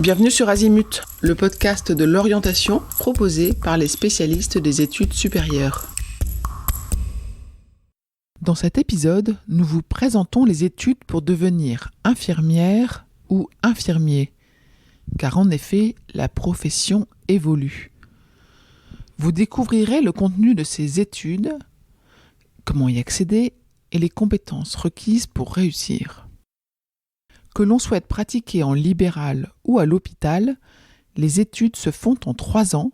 Bienvenue sur Azimut, le podcast de l'orientation proposé par les spécialistes des études supérieures. Dans cet épisode, nous vous présentons les études pour devenir infirmière ou infirmier, car en effet, la profession évolue. Vous découvrirez le contenu de ces études, comment y accéder et les compétences requises pour réussir. Que l'on souhaite pratiquer en libéral ou à l'hôpital, les études se font en 3 ans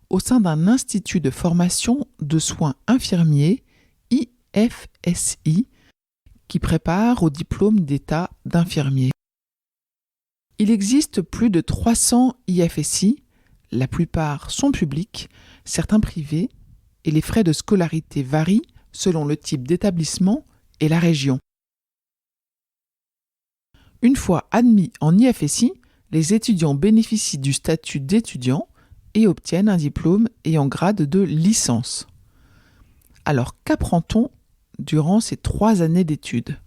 au sein d'un institut de formation de soins infirmiers, IFSI, qui prépare au diplôme d'état d'infirmier. Il existe plus de 300 IFSI, la plupart sont publics, certains privés, et les frais de scolarité varient selon le type d'établissement et la région. Une fois admis en IFSI, les étudiants bénéficient du statut d'étudiant et obtiennent un diplôme ayant grade de licence. Alors qu'apprend-on durant ces 3 années d'études ?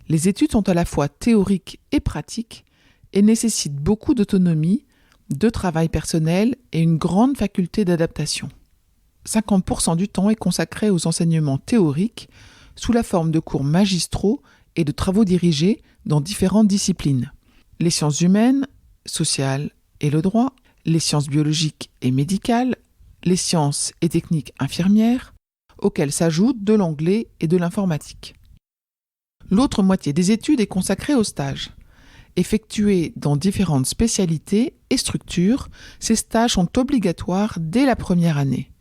Les études sont à la fois théoriques et pratiques et nécessitent beaucoup d'autonomie, de travail personnel et une grande faculté d'adaptation. 50% du temps est consacré aux enseignements théoriques sous la forme de cours magistraux et de travaux dirigés dans différentes disciplines. Les sciences humaines, sociales et le droit, les sciences biologiques et médicales, les sciences et techniques infirmières, auxquelles s'ajoutent de l'anglais et de l'informatique. L'autre moitié des études est consacrée aux stages. Effectués dans différentes spécialités et structures, ces stages sont obligatoires dès la première année.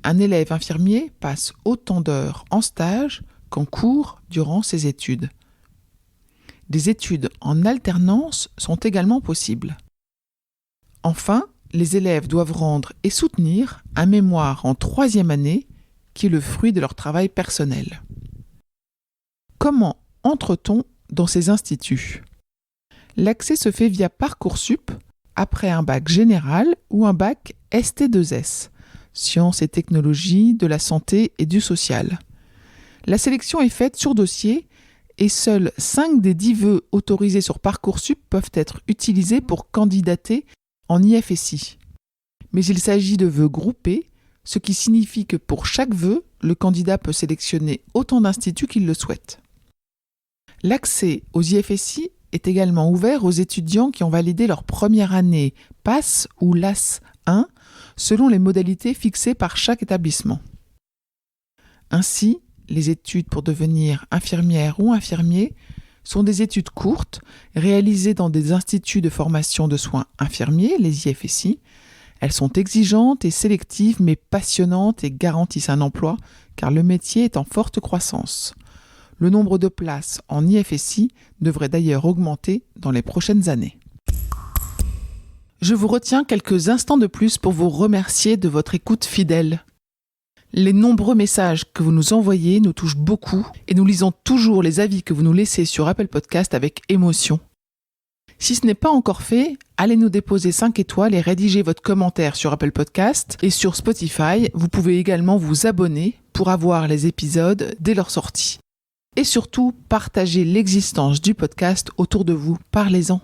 Un élève infirmier passe autant d'heures en stage qu'en cours durant ses études. Des études en alternance sont également possibles. Enfin, les élèves doivent rendre et soutenir un mémoire en 3e année qui est le fruit de leur travail personnel. Comment entre-t-on dans ces instituts ? L'accès se fait via Parcoursup après un bac général ou un bac ST2S, sciences et technologies, de la santé et du social. La sélection est faite sur dossier et seuls 5 des 10 vœux autorisés sur Parcoursup peuvent être utilisés pour candidater en IFSI. Mais il s'agit de vœux groupés, ce qui signifie que pour chaque vœu, le candidat peut sélectionner autant d'instituts qu'il le souhaite. L'accès aux IFSI est également ouvert aux étudiants qui ont validé leur première année PASS ou LAS 1 selon les modalités fixées par chaque établissement. Ainsi, les études pour devenir infirmière ou infirmier sont des études courtes réalisées dans des instituts de formation de soins infirmiers, les IFSI. Elles sont exigeantes et sélectives mais passionnantes et garantissent un emploi car le métier est en forte croissance. Le nombre de places en IFSI devrait d'ailleurs augmenter dans les prochaines années. Je vous retiens quelques instants de plus pour vous remercier de votre écoute fidèle. Les nombreux messages que vous nous envoyez nous touchent beaucoup et nous lisons toujours les avis que vous nous laissez sur Apple Podcast avec émotion. Si ce n'est pas encore fait, allez nous déposer 5 étoiles et rédigez votre commentaire sur Apple Podcast et sur Spotify. Vous pouvez également vous abonner pour avoir les épisodes dès leur sortie. Et surtout, partagez l'existence du podcast autour de vous, parlez-en.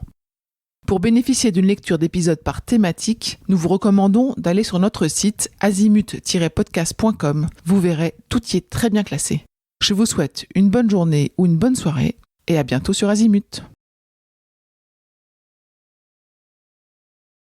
Pour bénéficier d'une lecture d'épisodes par thématique, nous vous recommandons d'aller sur notre site azimut-podcast.com. Vous verrez, tout y est très bien classé. Je vous souhaite une bonne journée ou une bonne soirée et à bientôt sur Azimut.